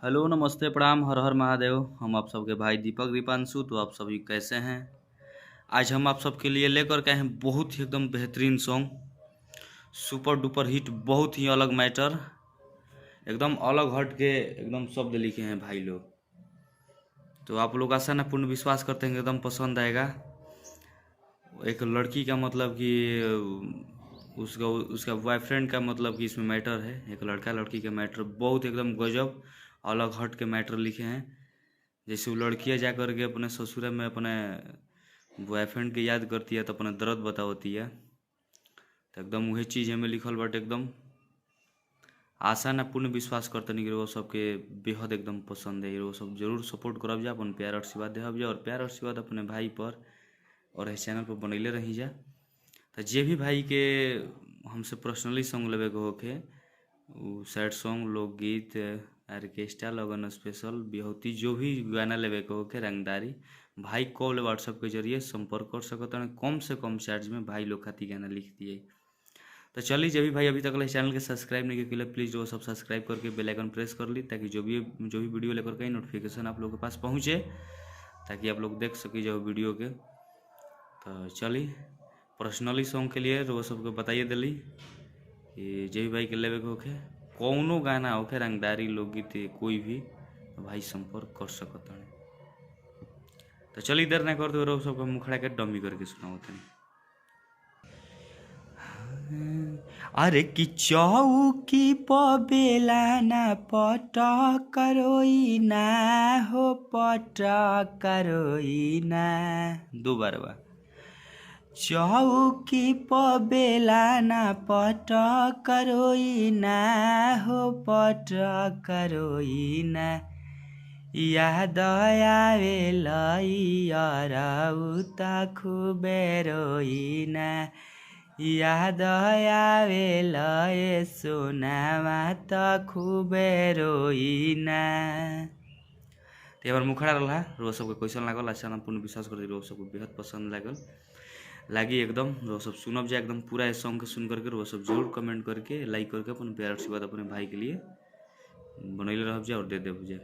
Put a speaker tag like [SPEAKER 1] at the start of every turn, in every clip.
[SPEAKER 1] Hello नमस्ते प्रणाम हर हर महादेव। हम आप सबके भाई दीपक दीपांशु। तो आप सभी कैसे हैं? आज हम आप सबके लिए लेकर के आए हैं बहुत ही एकदम बेहतरीन सॉन्ग, सुपर डुपर हिट, बहुत ही अलग मैटर, एकदम अलग हट के एकदम शब्द लिखे हैं भाई लोग। तो आप लोग आशा ना पूर्ण विश्वास करते हैं कि एकदम पसंद आएगा। एक लड़की का मतलब कि उसका उसका बॉयफ्रेंड का मतलब कि इसमें मैटर है। एक लड़का लड़की का मैटर बहुत एकदम गजब अलग हट के मैटर लिखे हैं। जैसे वो लड़कियाँ जा कर के अपने ससुर में अपने बॉयफ्रेंड के याद करती है तो अपने दर्द बतावती है। तो एकदम वही चीज़ हमें लिखल बट एकदम आशा ना पूर्ण विश्वास करते कि वो सबके बेहद एकदम पसंद है। वो सब जरूर सपोर्ट करब जा, अपन प्यार आशीर्वाद देहब जा और प्यार आशीर्वाद अपने भाई पर और इस चैनल पर बनैले रही जा। तो जे भी भाई के हमसे पर्सनली सॉन्ग लेवे के होके, सैड सॉन्ग, लोकगीत, ऑर्केस्ट्रा, लगन स्पेशल, बिहुती, जो भी गाना लेवे के होके, रंगदारी, भाई कॉल व्हाट्सएप के जरिए संपर्क कर सकते हैं। कम से कम चार्ज में भाई लोग खाती गाना लिख दिए। तो चलिए, जब भी भाई अभी तक इस चैनल के सब्सक्राइब नहीं किया प्लीज़ वो सब सब्सक्राइब करके बेल आइकन प्रेस कर ली, ताकि जो भी वीडियो लेकर के नोटिफिकेशन आप लोगों के पास पहुँचे, ताकि आप लोग देख सके जो वीडियो के। तो चलिए, पर्सनली सॉन्ग के लिए वो सबको बताइए दिली कि जे भी भाई के लेवे के होके, कौनो गाना होके, रंगदारी, लोकगीत, कोई भी, तो भाई संपर्क कर सकते हैं। तो चलिए, देर ना करते रहो, सबको मुखड़ा के डमी करके सुनाओ तनी। अरे कि चौकी पबेला ना पटक करोई ना हो, पटक करोई ना। दोबारा बा, चौकी पबेला ना पटक करोई ना हो, पटक करोई ना। याद आवेल यारऊ त खूबे रोइना, याद आवेल ए सोनामा त खूबे रोइना। तो हमार मुखड़ा रहा रो सबके क्वेश्चन लागल, अच्छा ना पूर्ण विश्वास कर रो सबको बेहद पसंद लागल लागी एकदम। रो सब सुनब जाए एकदम पूरा सॉन्ग के सुन करके, रो सब जरूर कमेंट करके लाइक करके अपन प्यार आशीर्वाद अपने भाई के लिए बनैले रह जाए और दे दे जाए।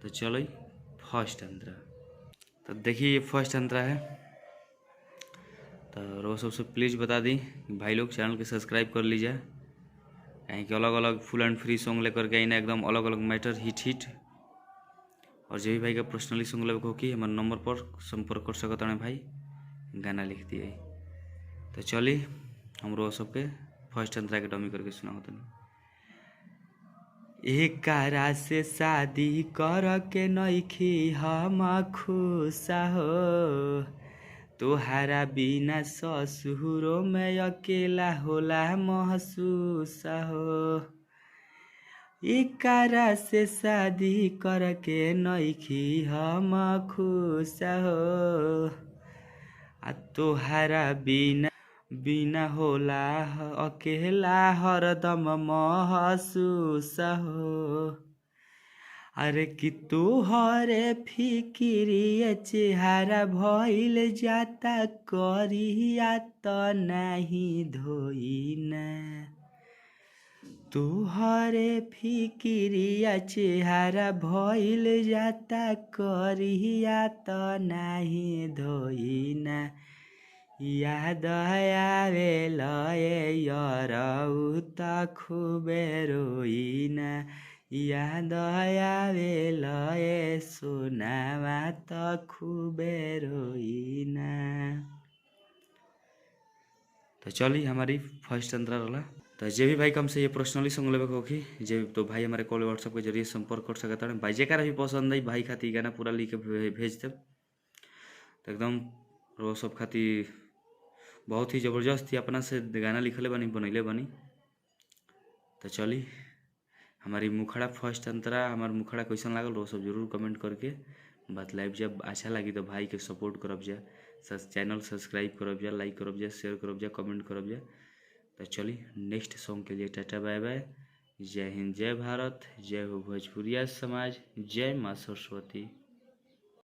[SPEAKER 1] तो चलो फर्स्ट अंतरा, तो देखिए ये फर्स्ट अंतरा है। तो रो सबसे प्लीज़ बता दी भाई लोग चैनल के सब्सक्राइब कर लीजिए, कहीं के अलग अलग फुल एंड फ्री सॉन्ग लेकर के आईना, एकदम अलग अलग मैटर हिट। और जो भी भाई का पर्सनली सॉन्ग लेकर हो कि हमारे नंबर पर संपर्क कर सकते हैं भाई, गाना लिख दिए। तो चलिए हम रो सबके फर्स्ट अंतरा के डमी करके सुना होता नहीं। एकरा से शादी कर के नइखी हम खुश हो, तोहारा बिना ससुरो में अकेला होला महसूस हो। एकरा से शादी कर के नइखी हम खुश हो, आ तोहारा बिना होला अकेला हरदम महसूस हो। अरे कि तोहरे फिक्रिए चेहरा भइल जाता, करिया त नहीं धोइना। तोहरे फिक्रिया चेहरा भइल जाता, करिया त नहीं धोइना। याद आवेल यारऊ त खूबे रोइना, याद आवेल ए सोनामा त खूबे रोइना। तो चलिए हमारी फर्स्ट अंतरा रहा। तो जे भी भाई कम से ये पर्सनली सॉन्ग लेवे होगी जे, तो भाई हमारे कॉल व्हाट्सएप के जरिए संपर्क कर सकता है। भाई जेकरा भी पसंद है भाई खाती गाना पूरा लिख के भेज दे। तो एकदम रो सब खाती बहुत ही ज़बरदस्त ही अपना से गाना लिखले बनी, बनैले बनी। तो चली हमारी मुखड़ा फर्स्ट अंतरा, हमारे मुखड़ा क्वेश्चन लागल, वो सब जरूर कमेंट करके बतलाइब। जब अच्छा लगी तो भाई के सपोर्ट करब जा, चैनल सब्सक्राइब करब जा, लाइक करब जा, शेयर करब जा, कमेंट करब जा। तो चलिए नेक्स्ट सॉन्ग के लिए टाटा बाय बाय। जय हिंद, जय भारत, जय हो भोजपुरिया समाज, जय माँ सरस्वती।